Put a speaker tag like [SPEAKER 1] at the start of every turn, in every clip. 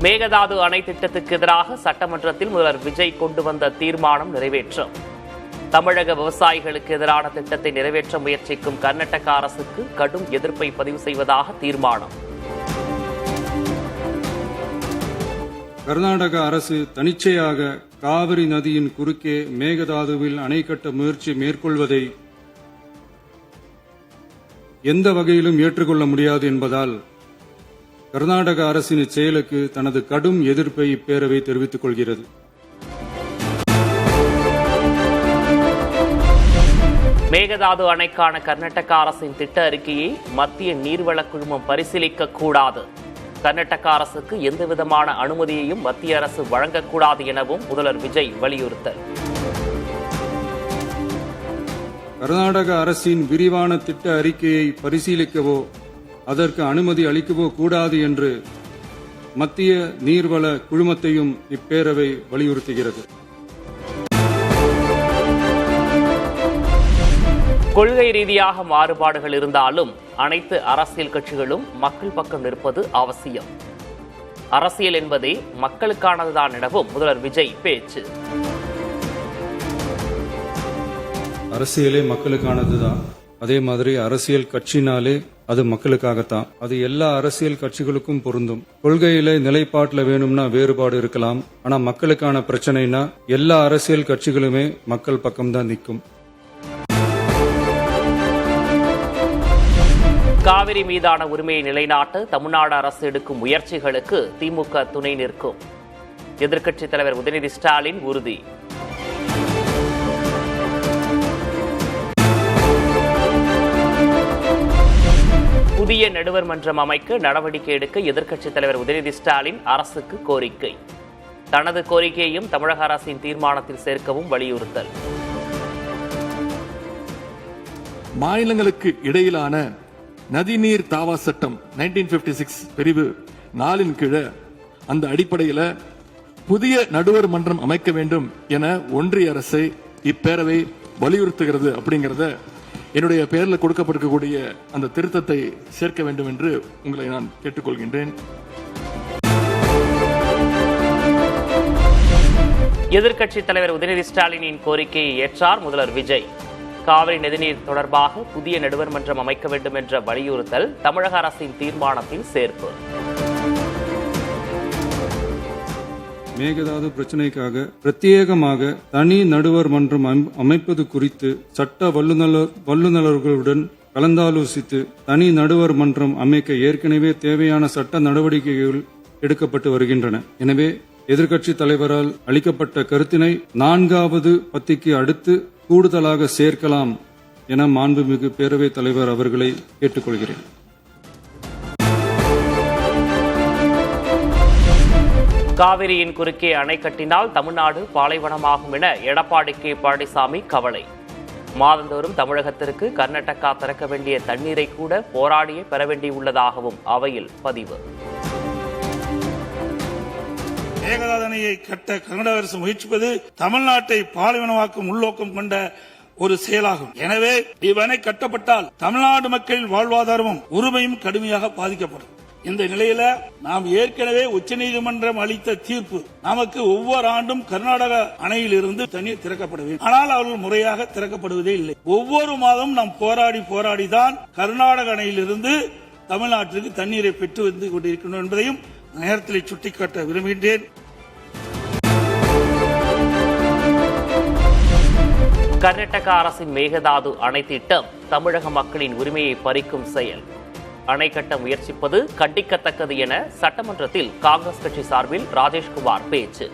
[SPEAKER 1] மேகதாது அணை திட்டத்துக்கு எதிராக சட்டமன்றத்தில் முதல்வர் விஜய் கொண்டு வந்த தீர்மானம் நிறைவேற்றம். தமிழக விவசாயிகளுக்கு எதிரான திட்டத்தை நிறைவேற்ற முயற்சிக்கும் கர்நாடக அரசுக்கு கடும் எதிர்ப்பை பதிவு செய்வதாக தீர்மானம்.
[SPEAKER 2] கர்நாடக அரசு தனிச்சையாக காவிரி நதியின் குறுக்கே மேகதாதுவில் அணை கட்ட முயற்சி மேற்கொள்வதை எந்த வகையிலும் ஏற்றுக்கொள்ள முடியாது என்பதால் கர்நாடக அரசின் செயலுக்கு தனது கடும் எதிர்ப்பை இப்பேரவை தெரிவித்துக் கொள்கிறது.
[SPEAKER 1] மேகதாது அணைக்கான கர்நாடக அரசின் திட்ட அறிக்கையை மத்திய நீர்வள குழுமம் பரிசீலிக்க கூடாது. கர்நாடக அரசுக்கு எந்தவிதமான அனுமதியையும் மத்திய அரசு வழங்கக்கூடாது எனவும் முதல்வர் விஜய் வலியுறுத்தல்.
[SPEAKER 2] கர்நாடக அரசின் விரிவான திட்ட அறிக்கையை பரிசீலிக்கவோ அதற்கு அனுமதி அளிக்கவோ கூடாது என்று மத்திய நீர்வள குழுமத்தையும் இப்பேரவை வலியுறுத்துகிறது.
[SPEAKER 1] கொள்கை ரீதியாக மாறுபாடுகள் இருந்தாலும் அனைத்து அரசியல் கட்சிகளும் மக்கள் பக்கம் நிற்பது அவசியம். அரசியல் என்பதே மக்களுக்கானதுதான் எனவும் முதல்வர் விஜய் பேச்சு.
[SPEAKER 2] அரசியலே மக்களுக்கானதுதான். அதே மாதிரி அரசியல் கட்சினாலே அது மக்களுக்காகத்தான். அது எல்லா அரசியல் கட்சிகளுக்கும் பொருந்தும். கொள்கையில நிலைப்பாட்டில் வேணும்னா வேறுபாடு இருக்கலாம். ஆனா மக்களுக்கான பிரச்சனைனா எல்லா அரசியல் கட்சிகளுமே மக்கள் பக்கம்தான் நிற்கும்.
[SPEAKER 1] காவிரி மீதான உரிமையை நிலைநாட்ட தமிழ்நாடு அரசு எடுக்கும் முயற்சிகளுக்கு திமுக துணை நிற்கும். எதிர்க்கட்சித் தலைவர் உதயநிதி ஸ்டாலின் உறுதி. புதிய நடுவர் மன்றம் அமைக்க நடவடிக்கை எடுக்க எதிர்க்கட்சித் தலைவர் உதயநிதி ஸ்டாலின் அரசுக்கு கோரிக்கை. தனது கோரிக்கையையும் தமிழக அரசின் தீர்மானத்தில் சேர்க்கவும் வலியுறுத்தல்.
[SPEAKER 3] மாநிலங்களுக்கு இடையிலான நதிநீர் தாவா சட்டம் 1956 பிரிவு 4 கீழே அந்த அடிப்படையில் புதிய நடுவர் மன்றம் அமைக்க வேண்டும் என ஒன்றிய அரசை இப்பேரவை வலியுறுத்துகிறது. அப்படிங்கிறத என்னுடைய பெயரில் கொடுக்கப்பட்டிருக்கக்கூடிய அந்த திருத்தத்தை சேர்க்க வேண்டும் என்று உங்களை நான் கேட்டுக்கொள்கின்றேன்.
[SPEAKER 1] எதிர்க்கட்சித் தலைவர் உதயநிதி ஸ்டாலினின் கோரிக்கையை ஏற்றார் முதல்வர் விஜய். காவிரி நதிநீர் தொடர்பாக புதிய நடுவர் மன்றம் அமைக்க வேண்டும் என்ற வலியுறுத்தல் தமிழக அரசின் தீர்மானத்தில் சேர்ப்பு.
[SPEAKER 2] மேகதாது பிரச்சினைக்காக பிரத்யேகமாக தனி நடுவர் மன்றம் அமைப்பது குறித்து சட்ட வல்லுநர்களுடன் கலந்தாலோசித்து தனி நடுவர் மன்றம் அமைக்க ஏற்கனவே தேவையான சட்ட நடவடிக்கைகள் எடுக்கப்பட்டு வருகின்றன. எனவே எதிர்க்கட்சித் தலைவரால் அளிக்கப்பட்ட கருத்தினை 4வது பத்திக்கு அடுத்து கூடுதலாக சேர்க்கலாம் என மாண்புமிகு பேரவைத் தலைவர் அவர்களை கேட்டுக்கொள்கிறேன்.
[SPEAKER 1] காவிரியின் குறுக்கே அணை கட்டினால் தமிழ்நாடு பாலைவனமாகும் என எடப்பாடி கே பழனிசாமி கவலை. மாதந்தோறும் தமிழகத்திற்கு கர்நாடகா திறக்க வேண்டிய தண்ணீரை கூட போராடியே பெற வேண்டியுள்ளதாகவும் அவையில் பதிவு.
[SPEAKER 4] மேகதாது அணையை கட்ட கர்நாடக அரசு முயற்சிப்பது தமிழ்நாட்டை பாலைவனமாக்கும் உள்நோக்கம் கொண்ட ஒரு செயலாகும். எனவே இவ்வணை கட்டப்பட்டால் தமிழ்நாடு மக்களின் வாழ்வாதாரமும் உரிமையும் கடுமையாக பாதிக்கப்படும். இந்த நிலையில நாம் ஏற்கனவே உச்சநீதிமன்றம் அளித்த தீர்ப்பு நமக்கு ஒவ்வொரு ஆண்டும் கர்நாடக அணையில் இருந்து தண்ணீர் திறக்கப்பட வேண்டும். ஆனால் அவர்கள் முறையாக திறக்கப்படுவதே இல்லை. ஒவ்வொரு மாதம் நாம் போராடிதான் கர்நாடக அணையிலிருந்து தமிழ்நாட்டிற்கு தண்ணீரை பெற்று வந்து கொண்டிருக்கிறோம் என்பதையும் நேரத்தில் சுட்டிக்காட்ட விரும்புகின்றேன்.
[SPEAKER 1] கர்நாடக அரசின் மேகதாது அணை திட்டம் தமிழக மக்களின் உரிமையை பறிக்கும் செயல். அணை கட்ட முயற்சிப்பது கண்டிக்கத்தக்கது என சட்டமன்றத்தில் காங்கிரஸ் கட்சி சார்பில் ராஜேஷ்குமார் பேச்சு.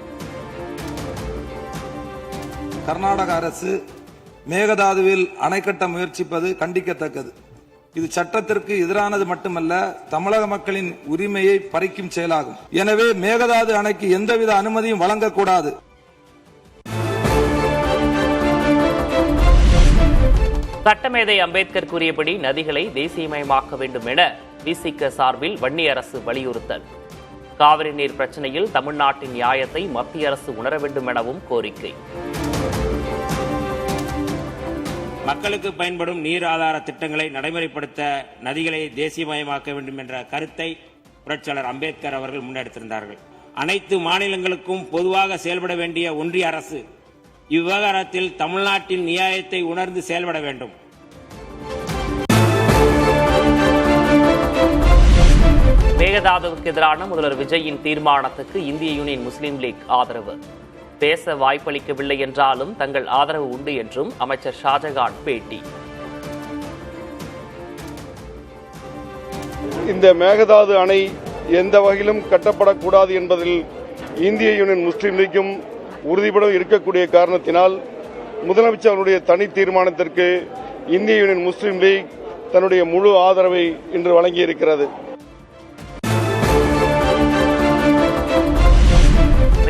[SPEAKER 5] கர்நாடக அரசு மேகதாதுவில் அணை கட்ட முயற்சிப்பது கண்டிக்கத்தக்கது. இது சட்டத்திற்கு எதிரானது மட்டுமல்ல, தமிழக மக்களின் உரிமையை பறிக்கும் செயலாகும். எனவே மேகதாது அணைக்கு எந்தவித அனுமதியும் வழங்கக்கூடாது.
[SPEAKER 1] சட்டமேதை அம்பேத்கர் கூறியபடி நதிகளை தேசியமயமாக்க வேண்டும் என விசிக சார்பில் வன்னி அரசு வலியுறுத்தல். காவிரி நீர் பிரச்சனையில் தமிழ்நாட்டின் நியாயத்தை மத்திய அரசு உணர வேண்டும் எனவும் கோரிக்கை.
[SPEAKER 6] மக்களுக்கு பயன்படும் நீர் ஆதார திட்டங்களை நடைமுறைப்படுத்த நதிகளை தேசியமயமாக்க வேண்டும் என்ற கருத்தை புரட்சியாளர் அம்பேத்கர் அவர்கள் முன்னெடுத்திருந்தார்கள். அனைத்து மாநிலங்களுக்கும் பொதுவாக செயல்பட வேண்டிய ஒன்றிய அரசு இவ்விவகாரத்தில் தமிழ்நாட்டின் நியாயத்தை உணர்ந்து செயல்பட வேண்டும்.
[SPEAKER 1] மேகதாதுவுக்கு எதிரான முதல்வர் விஜயின் தீர்மானத்துக்கு இந்திய யூனியன் முஸ்லீம் லீக் ஆதரவு. பேச வாய்ப்பளிக்கவில்லை என்றாலும் தங்கள் ஆதரவு உண்டு என்றும் அமைச்சர் ஷாஜகான் பேட்டி.
[SPEAKER 7] இந்த மேகதாது அணை எந்த வகையிலும் கட்டப்படக்கூடாது என்பதில் இந்திய யூனியன் முஸ்லீம் லீக்கும் உறுதிபட இருக்கக்கூடிய காரணத்தினால் முதலமைச்சருடைய தனி தீர்மானத்திற்கு இந்திய யூனியன் முஸ்லீம் லீக் தன்னுடைய முழு ஆதரவை இன்று வழங்கியிருக்கிறது.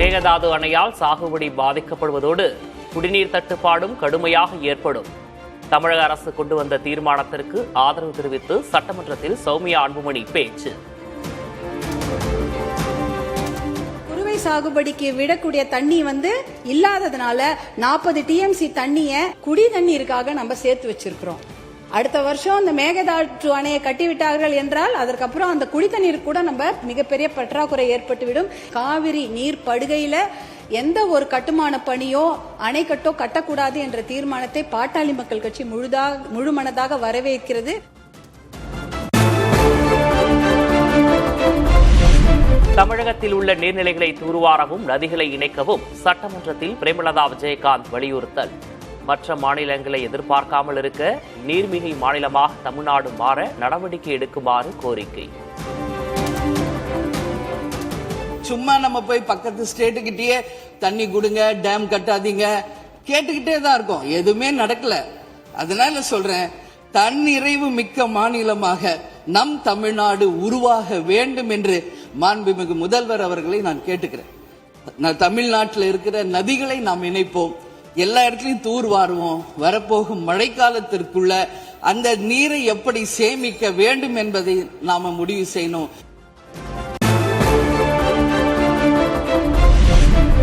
[SPEAKER 1] மேகதாது அணையால் சாகுபடி பாதிக்கப்படுவதோடு குடிநீர் தட்டுப்பாடும் கடுமையாக ஏற்படும். தமிழக அரசு கொண்டு வந்த தீர்மானத்திற்கு ஆதரவு தெரிவித்து சட்டமன்றத்தில் சௌமியா அன்புமணி பேச்சு.
[SPEAKER 8] குறுவை சாகுபடிக்கு விடக்கூடிய தண்ணி இல்லாததுனால 40 TMC தண்ணிய குடி தண்ணீருக்காக நம்ம சேர்த்து வச்சிருக்கிறோம். அடுத்த வருஷம் இந்த மேகதாது அணையை கட்டிவிட்டார்கள் என்றால் அதற்கப்புறம் அந்த குடித்தண்ணீர் கூட நம்ம மிகப்பெரிய பற்றாக்குறை ஏற்பட்டுவிடும். காவிரி நீர் படுகையில எந்த ஒரு கட்டுமான பணியோ அணைக்கட்டோ கட்டக்கூடாது என்ற தீர்மானத்தை பாட்டாளி மக்கள் கட்சி முழுமனதாக வரவேற்கிறது.
[SPEAKER 1] தமிழகத்தில் உள்ள நீர்நிலைகளை தூர்வாரவும் நதிகளை இணைக்கவும் சட்டமன்றத்தில் பிரேமலதா விஜயகாந்த் வலியுறுத்தல். மற்ற மாநிலங்களை எதிர்பார்க்காமல் இருக்க நீர்மிகை மாநிலமாக தமிழ்நாடு மாற நடவடிக்கை எடுக்குமாறு கோரிக்கை.
[SPEAKER 9] சும்மா நம்ம போய் பக்கத்து ஸ்டேட்டுக்கிட்டே தண்ணி கொடுங்க, டேம் கட்டாதீங்க கேட்டுக்கிட்டே தான் இருக்கோம், எதுவுமே நடக்கல. அதனால சொல்றேன், தன்னிறைவு மிக்க மாநிலமாக நம் தமிழ்நாடு உருவாக வேண்டும் என்று மாண்புமிகு முதல்வர் அவர்களை நான் கேட்டுக்கிறேன். தமிழ்நாட்டில் இருக்கிற நதிகளை நாம் இணைப்போம், எல்லா இடத்துலையும் தூர்வாருவோம். வரப்போகும் மழைக்காலத்திற்குள்ள அந்த நீரை எப்படி சேமிக்க வேண்டும் என்பதை நாம முடிவு செய்யணும்.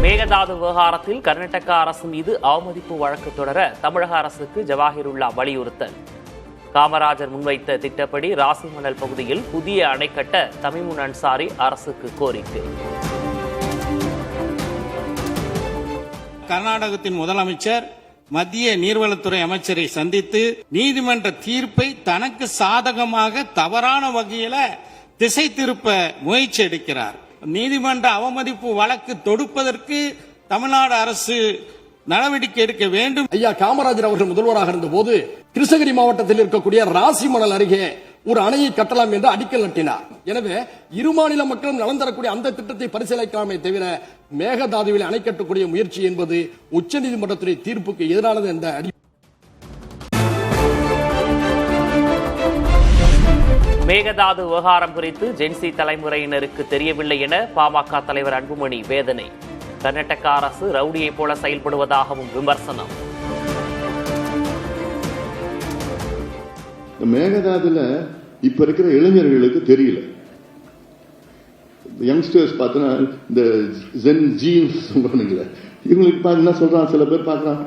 [SPEAKER 1] மேகதாது விவகாரத்தில் கர்நாடக அரசு மீது அவமதிப்பு வழக்கு தொடர தமிழக அரசுக்கு ஜவாஹிருல்லா வலியுறுத்தல். காமராஜர் முன்வைத்த திட்டப்படி ராசிமணல் பகுதியில் புதிய அணை கட்ட தமிமுன் அன்சாரி அரசுக்கு கோரிக்கை.
[SPEAKER 10] கர்நாடகத்தின் முதலமைச்சர் மத்திய நீர்வளத்துறை அமைச்சரை சந்தித்து நீதிமன்ற தீர்ப்பை தனக்கு சாதகமாக தவறான வகையில திசை திருப்ப முயற்சி எடுக்கிறார். நீதிமன்ற அவமதிப்பு வழக்கு தொடுப்பதற்கு தமிழ்நாடு அரசு நடவடிக்கை எடுக்க வேண்டும்.
[SPEAKER 3] ஐயா காமராஜர் அவர்கள் முதல்வராக இருந்த போது கிருஷ்ணகிரி மாவட்டத்தில் இருக்கக்கூடிய ராசிமணல் அருகே ஒரு அணையை கட்டலாம் என்று அடிக்கல் நட்டினார். எனவே இரு மாநில மக்களும் நலன் தரக்கூடிய அந்த திட்டத்தை பரிசீலிக்கலாமே தவிர மேகதாதுவில் அணை கட்டக்கூடிய முயற்சி என்பது உச்சநீதிமன்றத்துடைய தீர்ப்புக்கு எதிரானது என்ற
[SPEAKER 1] மேகதாது விவகாரம் குறித்து ஜென்சி தலைமுறையினருக்கு தெரியவில்லை என பாமக தலைவர் அன்புமணி வேதனை. கர்நாடக அரசு ரவுடியை போல செயல்படுவதாகவும் விமர்சனம்.
[SPEAKER 11] மேகதாதுல இப்ப இருக்கிற இளைஞர்களுக்கு தெரியல. யங்ஸ்டர்ஸ் பார்த்தா இந்த ஜென் ஜீன்ஸ் சொல்றானுங்களே, இவங்களுக்கு என்ன சொல்றான், சில பேர் பார்க்கறான்,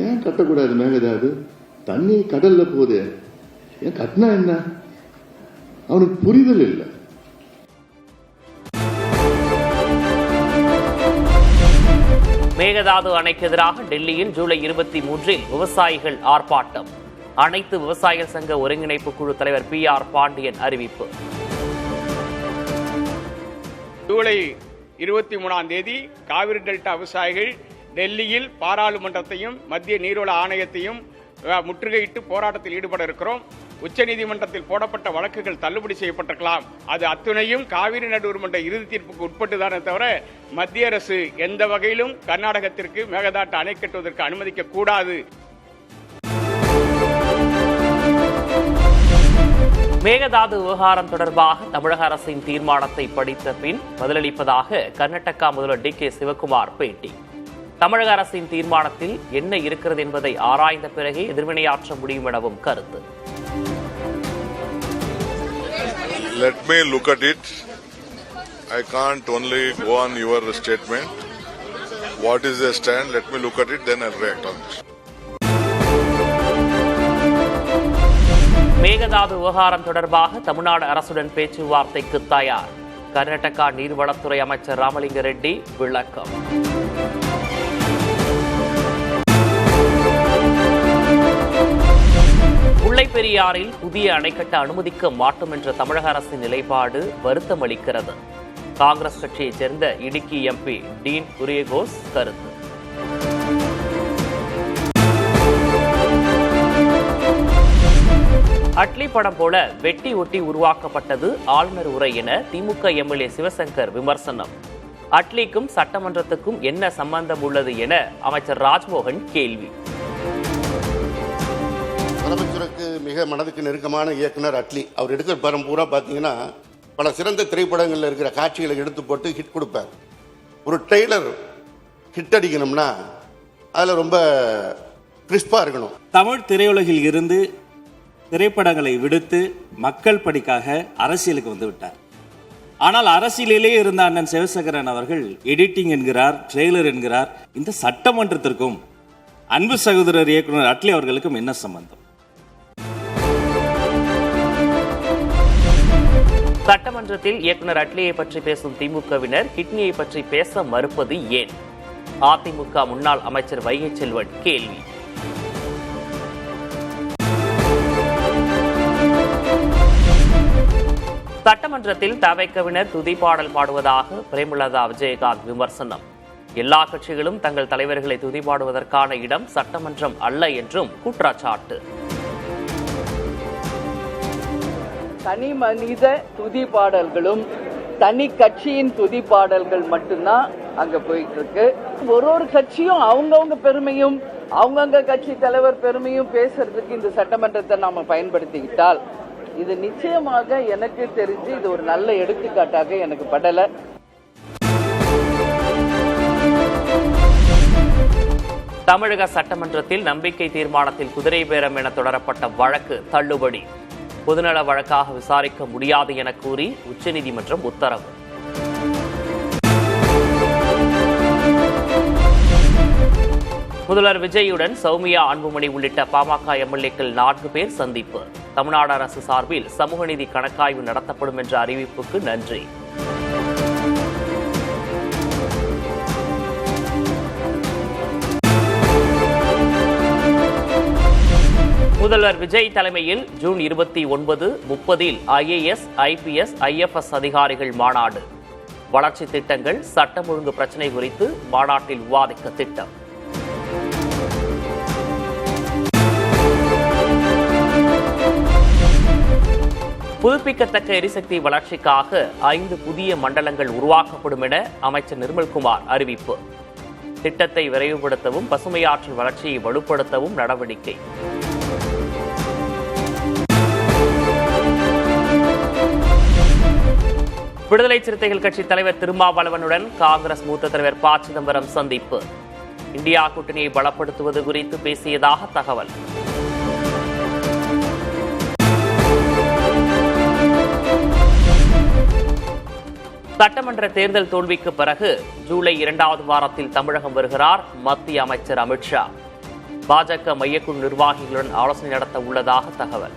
[SPEAKER 11] ஏன் கட்டக்கூடாது மேகதாது, தண்ணி கடல்ல போகுது, ஏன் கட்டினா என்ன, அவனுக்கு புரிதல் இல்லை.
[SPEAKER 1] மேகதாது அணைக்கு எதிராக டெல்லியில் ஜூலை 23 விவசாயிகள் ஆர்ப்பாட்டம். அனைத்து விவசாயிகள் சங்க ஒருங்கிணைப்பு குழு தலைவர் PR பாண்டியன் அறிவிப்பு.
[SPEAKER 12] ஜூலை 23 காவிரி டெல்டா விவசாயிகள் டெல்லியில் பாராளுமன்றத்தையும் மத்திய நீர்வள ஆணையத்தையும் முற்றுகையிட்டு போராட்டத்தில் ஈடுபட இருக்கிறோம். உச்சநீதிமன்றத்தில் போடப்பட்ட வழக்குகள் தள்ளுபடி செய்யப்பட்டிருக்கலாம், அது அத்துணையும் காவிரி நடுவர் மன்ற இறுதி தீர்ப்புக்கு உட்பட்டுதானே தவிர மத்திய அரசு எந்த வகையிலும் கர்நாடகத்திற்கு மேகதாட்டு அணை கட்டுவதற்கு அனுமதிக்க கூடாது.
[SPEAKER 1] மேகதாது விவகாரம் தொடர்பாக தமிழக அரசின் தீர்மானத்தை படித்த பின் பதிலளிப்பதாக கர்நாடகா முதல்வர் DK சிவக்குமார் பேட்டி. தமிழக அரசின் தீர்மானத்தில் என்ன இருக்கிறது என்பதை ஆராய்ந்த பிறகே எதிர்வினையாற்ற முடியும் எனவும் கருத்து.
[SPEAKER 13] Let me look at it. I can't only go on your statement. What is the stand? Let me look at it, then I'll react on this.
[SPEAKER 1] Mekedatu விவகாரம் தொடர்பாக தமிழ்நாடு அரசுடன் பேச்சுவார்த்தைக்கு தயார். கர்நாடகா நீர்வளத்துறை அமைச்சர் ராமலிங்க ரெட்டி விளக்கம். முல்லைப்பெரியாறில் புதிய அணை கட்ட அனுமதிக்க மாட்டோம் என்ற தமிழக அரசின் நிலைப்பாடு வருத்தம் அளிக்கிறது. காங்கிரஸ் கட்சியைச் சேர்ந்த இடுக்கி எம்பி டீன் குரியகோஸ் கருத்து. அட்லி படம் போல வெட்டி ஒட்டி உருவாக்கப்பட்டது ஆளுநர் உரை என திமுக எம்எல்ஏ சிவசங்கர் விமர்சனம். அட்லிக்கும் சட்டமன்றத்துக்கும் என்ன சம்பந்தம் உள்ளது என அமைச்சர் ராஜ்மோகன் கேள்வி.
[SPEAKER 14] முதலமைச்சருக்கு மிக மனதுக்கு நெருக்கமான இயக்குனர் அட்லி. அவர் எடுக்கிற படம் பூரா பார்த்தீங்கன்னா பல சிறந்த திரைப்படங்களில் இருக்கிற காட்சிகளை எடுத்து போட்டு ஹிட் கொடுப்பார். ஒரு ட்ரெய்லர் ஹிட் அடிக்கணும்னா அதில் ரொம்ப கிறிஸ்பாக இருக்கணும்.
[SPEAKER 10] தமிழ் திரையுலகில் இருந்து திரைப்படங்களை விடுத்து மக்கள் பணிக்காக அரசியலுக்கு வந்து விட்டார். ஆனால் அரசியலிலே இருந்த அண்ணன் சிவசங்கரன் அவர்கள் எடிட்டிங் என்கிறார், ட்ரெய்லர் என்கிறார். இந்த சட்டமன்றத்திற்கும் அன்பு சகோதரர் இயக்குனர் அட்லி அவர்களுக்கும் என்ன சம்பந்தம்?
[SPEAKER 1] சட்டமன்றத்தில் இயக்குனர் அட்லியை பற்றி பேசும் திமுகவினர் கிட்னியை பற்றி பேச மறுப்பது ஏன்? அதிமுக முன்னாள் அமைச்சர் வைகை செல்வன் கேள்வி. சட்டமன்றத்தில் தவைக்கவினர் துதிப்பாடல் பாடுவதாக பிரேமலதா விஜயகாந்த் விமர்சனம். எல்லா கட்சிகளும் தங்கள் தலைவர்களை துதிப்பாடுவதற்கான இடம் சட்டமன்றம் அல்ல என்றும் குற்றச்சாட்டு.
[SPEAKER 9] தனி மனித துதி பாடல்களும் தனி கட்சியின் துதி பாடல்கள் மட்டும்தான் அங்க போயிட்டு இருக்கு. ஒரு கட்சியும் அவங்கவுங்க பெருமையும் அவங்கவுங்க கட்சி தலைவர் பெருமையும் பேசுறதுக்கு இந்த சட்டமன்றத்தை நாம பயன்படுத்திக்கிட்டால் இது நிச்சயமாக எனக்கு தெரிஞ்சு இது ஒரு நல்ல எடுத்துக்காட்டாக எனக்கு படல.
[SPEAKER 1] தமிழக சட்டமன்றத்தில் நம்பிக்கை தீர்மானத்தில் குதிரை பேரம் என தொடரப்பட்ட வழக்கு தள்ளுபடி. பொதுநல வழக்காக விசாரிக்க முடியாது என கூறி உச்சநீதிமன்றம் உத்தரவு. முதல்வர் விஜயுடன் சௌமியா, அன்புமணி உள்ளிட்ட பாமக எம்எல்ஏக்கள் 4 பேர் சந்திப்பு. தமிழ்நாடு அரசு சார்பில் சமூக நீதி கணக்காய்வு நடத்தப்படும் என்ற அறிவிப்புக்கு நன்றி. முதல்வர் விஜய் தலைமையில் ஜூன் 29, 30 IAS, IPS, IFS அதிகாரிகள் மாநாடு. வளர்ச்சி திட்டங்கள், சட்டம் ஒழுங்கு பிரச்சினை குறித்து மாநாட்டில் விவாதிக்க திட்டம். புதுப்பிக்கத்தக்க எரிசக்தி வளர்ச்சிக்காக 5 புதிய மண்டலங்கள் உருவாக்கப்படும் என அமைச்சர் நிர்மல்குமார் அறிவிப்பு. திட்டத்தை விரைவுபடுத்தவும் பசுமையாற்றல் வளர்ச்சியை வலுப்படுத்தவும் நடவடிக்கை. விடுதலை சிறுத்தைகள் கட்சி தலைவர் திருமாவளவனுடன் காங்கிரஸ் மூத்த தலைவர் ப. சிதம்பரம் சந்திப்பு. இந்தியா கூட்டணியை பலப்படுத்துவது குறித்து பேசியதாக தகவல். சட்டமன்ற தேர்தல் தோல்விக்கு பிறகு ஜூலை 2வது வாரத்தில் தமிழகம் வருகிறார் மத்திய அமைச்சர் அமித்ஷா. பாஜக மையக்குழு நிர்வாகிகளுடன் ஆலோசனை நடத்த உள்ளதாக தகவல்.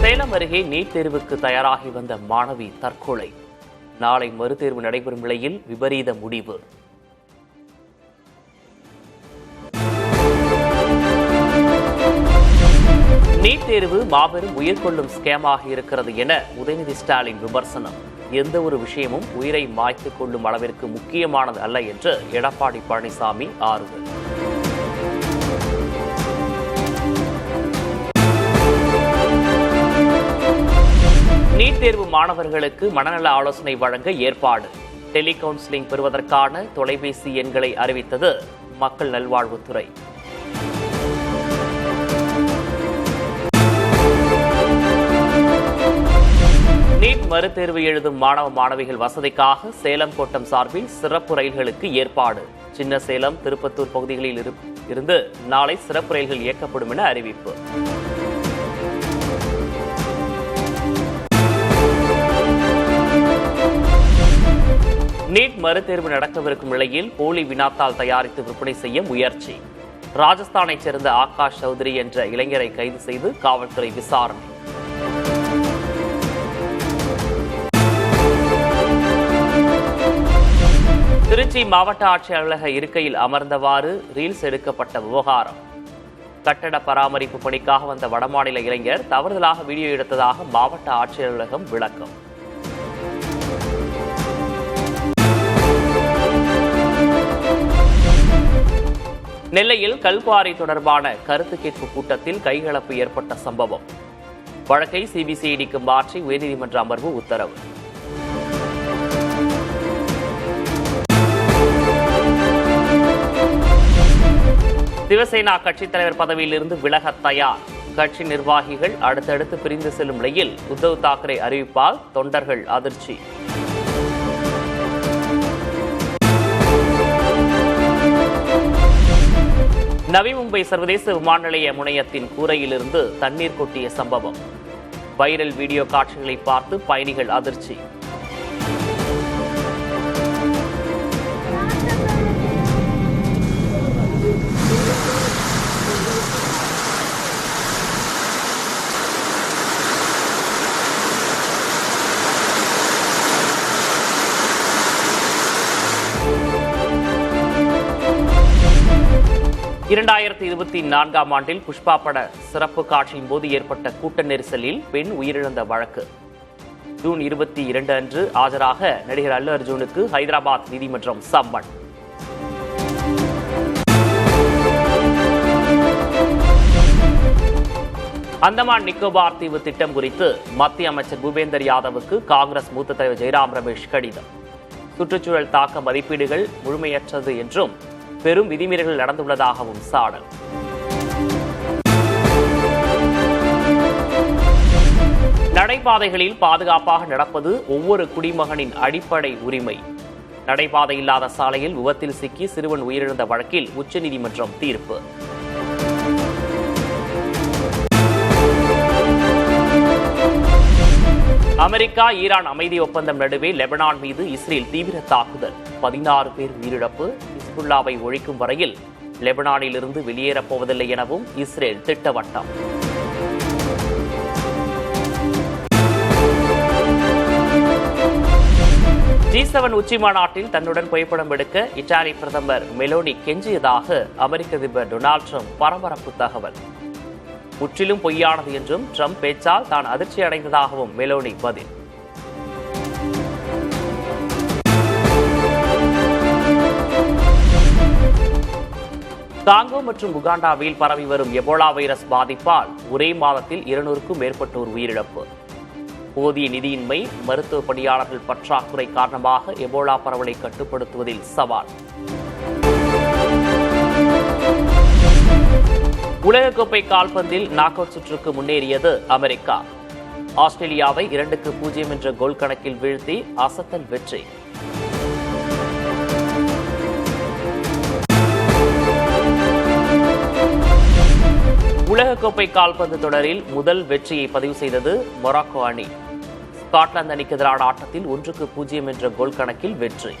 [SPEAKER 1] சேலம் அருகே நீட் தேர்வுக்கு தயாராகி வந்த மாணவி தற்கொலை. நாளை மறுதேர்வு நடைபெறும் நிலையில் விபரீத முடிவு. நீட் தேர்வு மாபெரும் உயிர்கொள்ளும் ஸ்கேமாக இருக்கிறது என உதயநிதி ஸ்டாலின் விமர்சனம். எந்த ஒரு விஷயமும் உயிரை மாய்த்துக் கொள்ளும் அளவிற்கு முக்கியமானது அல்ல என்று எடப்பாடி பழனிசாமி ஆறுதல். நீட் தேர்வு மாணவர்களுக்கு மனநல ஆலோசனை வழங்க ஏற்பாடு. டெலி கவுன்சிலிங் பெறுவதற்கான தொலைபேசி எண்களை அறிவித்தது மக்கள் நல்வாழ்வுத்துறை. நீட் மறுதேர்வு எழுதும் மாணவ மாணவிகள் வசதிக்காக சேலம் கோட்டம் சார்பில் சிறப்பு ரயில்களுக்கு ஏற்பாடு. சின்ன சேலம், திருப்பத்தூர் பகுதிகளில் இருந்து நாளை சிறப்பு ரயில்கள் இயக்கப்படும் என அறிவிப்பு. நீட் மறுதேர்வு நடக்கவிருக்கும் நிலையில் போலி வினாத்தாள் தயாரித்து விற்பனை செய்ய முயற்சி. ராஜஸ்தானைச் சேர்ந்த ஆகாஷ் சௌத்ரி என்ற இளைஞரை கைது செய்து காவல்துறை விசாரணை. திருச்சி மாவட்ட ஆட்சியர் அலுவலக இருக்கையில் அமர்ந்தவாறு ரீல்ஸ் எடுக்கப்பட்ட விவகாரம். கட்டட பராமரிப்பு பணிக்காக வந்த வடமாநில இளைஞர் தவறுதலாக வீடியோ எடுத்ததாக மாவட்ட ஆட்சியர் அலுவலகம் விளக்கம். நெல்லையில் கல்குவாரி தொடர்பான கருத்து கேட்பு கூட்டத்தில் கைகலப்பு ஏற்பட்ட சம்பவம். வழக்கை சிபிசிஐடிக்கு மாற்றி உயர்நீதிமன்ற அமர்வு உத்தரவு. சிவசேனா கட்சித் தலைவர் பதவியிலிருந்து விலக தயார். கட்சி நிர்வாகிகள் அடுத்தடுத்து பிரிந்து செல்லும் நிலையில் உத்தவ் தாக்கரே அறிவிப்பால் தொண்டர்கள் அதிர்ச்சி. நவி மும்பை சர்வதேச விமான நிலைய முனையத்தின் கூரையிலிருந்து தண்ணீர் கொட்டிய சம்பவம். வைரல் வீடியோ காட்சிகளை பார்த்து பயணிகள் அதிர்ச்சி. இரண்டாயிரத்தி 24ஆம் ஆண்டில் புஷ்பா பட சிறப்பு காட்சியின் போது ஏற்பட்ட கூட்ட நெரிசலில் பெண் உயிரிழந்த வழக்கு. ஜூன் 22 அன்று ஆஜராக நடிகர் அல்லு அர்ஜுனுக்கு ஹைதராபாத் நீதிமன்றம் சம்மன். அந்தமான் நிக்கோபார் தீவு திட்டம் குறித்து மத்திய அமைச்சர் பூபேந்தர் யாதவுக்கு காங்கிரஸ் மூத்த தலைவர் ஜெய்ராம் ரமேஷ் கடிதம். சுற்றுச்சூழல் தாக்க மதிப்பீடுகள் முழுமையற்றது என்றும் பெரும் விதிமீறல்கள் நடந்துள்ளதாகவும் சாடல். நடைபாதைகளில் பாதுகாப்பாக நடப்பது ஒவ்வொரு குடிமகனின் அடிப்படை உரிமை. நடைபாதை இல்லாத சாலையில் விபத்தில் சிக்கி சிறுவன் உயிரிழந்த வழக்கில் உச்சநீதிமன்றம் தீர்ப்பு. அமெரிக்கா ஈரான் அமைதி ஒப்பந்தம் நடுவே லெபனான் மீது இஸ்ரேல் தீவிர தாக்குதல். 16 பேர் உயிரிழப்பு. ஹிஸ்புல்லாவை ஒழிக்கும் வரையில் லெபனானில் இருந்து வெளியேறப் போவதில்லை எனவும் இஸ்ரேல் திட்டவட்டம். G7 உச்சி மாநாட்டில் தன்னுடன் புகைப்படம் எடுக்க இத்தாலி பிரதமர் மெலோனி கெஞ்சியதாக அமெரிக்க அதிபர் டொனால்ட் ட்ரம்ப் பரபரப்பு தகவல். முற்றிலும் பொய்யானது என்றும் ட்ரம்ப் பேச்சால் தான் அதிர்ச்சி அடைந்ததாகவும் மெலோனி பதில். காங்கோ மற்றும் உகாண்டாவில் பரவி வரும் எபோலா வைரஸ் பாதிப்பால் ஒரே மாதத்தில் 200க்கும் மேற்பட்டோர் உயிரிழப்பு. போதிய நிதியின்மை, மருத்துவ பணியாளர்கள் பற்றாக்குறை காரணமாக எபோலா பரவலை கட்டுப்படுத்துவதில் சவால். உலகக்கோப்பை கால்பந்தில் நாக் அவுட் சுற்றுக்கு முன்னேறியது அமெரிக்கா. ஆஸ்திரேலியாவை 2-0 என்ற கோல் கணக்கில் வீழ்த்தி அசத்தல் வெற்றி. உலகக்கோப்பை கால்பந்து தொடரில் முதல் வெற்றியை பதிவு செய்தது மொராக்கோ அணி. ஸ்காட்லாந்து அணிக்கு எதிரான ஆட்டத்தில் 1-0 என்ற கோல் கணக்கில் வெற்றி.